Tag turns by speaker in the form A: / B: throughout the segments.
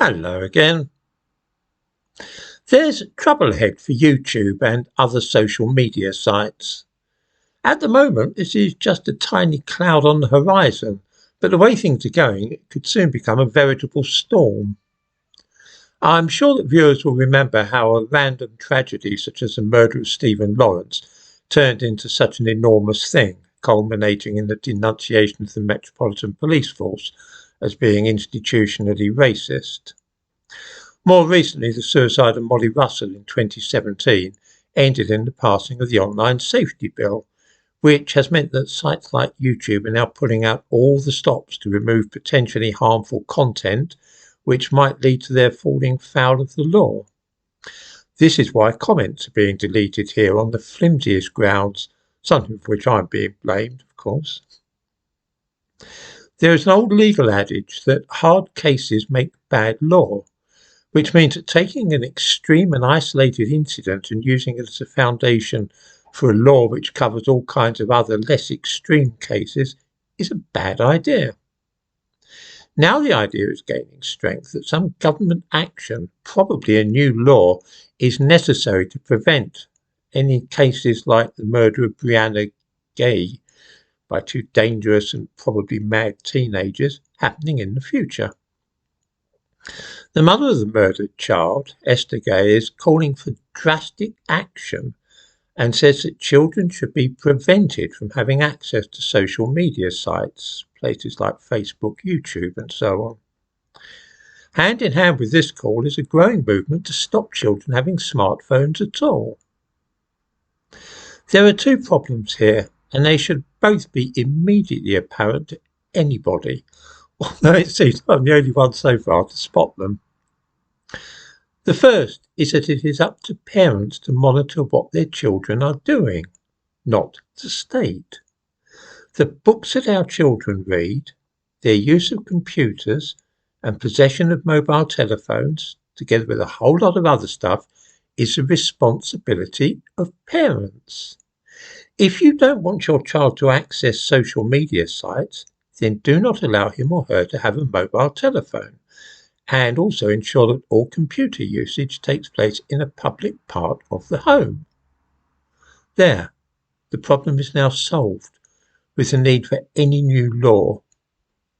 A: Hello again. There's trouble ahead for YouTube and other social media sites. At the moment, this is just a tiny cloud on the horizon, but the way things are going, it could soon become a veritable storm. I'm sure that viewers will remember how a random tragedy such as the murder of Stephen Lawrence turned into such an enormous thing, culminating in the denunciation of the Metropolitan Police Force as being institutionally racist. More recently, the suicide of Molly Russell in 2017 ended in the passing of the Online Safety Bill, which has meant that sites like YouTube are now pulling out all the stops to remove potentially harmful content which might lead to their falling foul of the law. This is why comments are being deleted here on the flimsiest grounds, something for which I'm being blamed, of course. There is an old legal adage that hard cases make bad law, which means that taking an extreme and isolated incident and using it as a foundation for a law which covers all kinds of other less extreme cases is a bad idea. Now the idea is gaining strength that some government action, probably a new law, is necessary to prevent any cases like the murder of Brianna Ghey by two dangerous and probably mad teenagers happening in the future. The mother of the murdered child, Esther Ghey, is calling for drastic action and says that children should be prevented from having access to social media sites, places like Facebook, YouTube and so on. Hand in hand with this call is a growing movement to stop children having smartphones at all. There are two problems here, and they should both be immediately apparent to anybody, although it seems I'm the only one so far to spot them. The first is that it is up to parents to monitor what their children are doing, not the state. The books that our children read, their use of computers and possession of mobile telephones, together with a whole lot of other stuff, is the responsibility of parents. If you don't want your child to access social media sites, then do not allow him or her to have a mobile telephone, and also ensure that all computer usage takes place in a public part of the home. There, the problem is now solved, with the need for any new law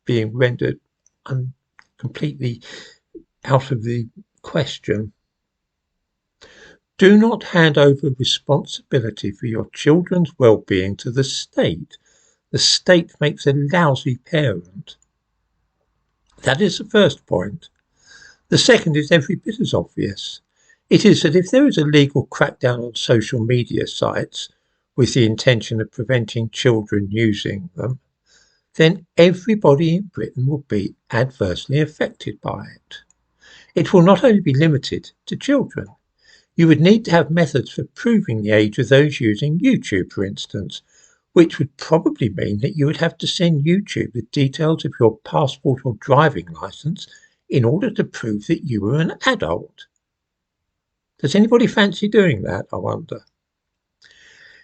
A: being rendered completely out of the question. Do not hand over responsibility for your children's well-being to the state. The state makes a lousy parent. That is the first point. The second is every bit as obvious. It is that if there is a legal crackdown on social media sites with the intention of preventing children using them, then everybody in Britain will be adversely affected by it. It will not only be limited to children. You would need to have methods for proving the age of those using YouTube, for instance, which would probably mean that you would have to send YouTube the details of your passport or driving licence in order to prove that you were an adult. Does anybody fancy doing that, I wonder?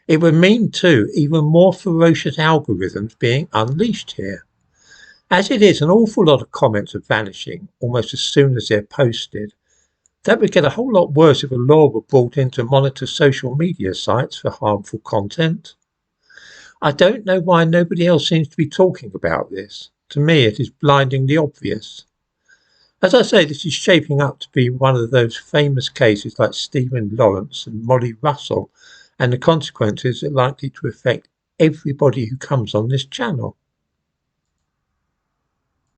A: It would mean, too, even more ferocious algorithms being unleashed here. As it is, an awful lot of comments are vanishing almost as soon as they're posted. That would get a whole lot worse if a law were brought in to monitor social media sites for harmful content. I don't know why nobody else seems to be talking about this. To me, it is blindingly obvious. As I say, this is shaping up to be one of those famous cases like Stephen Lawrence and Molly Russell, and the consequences are likely to affect everybody who comes on this channel.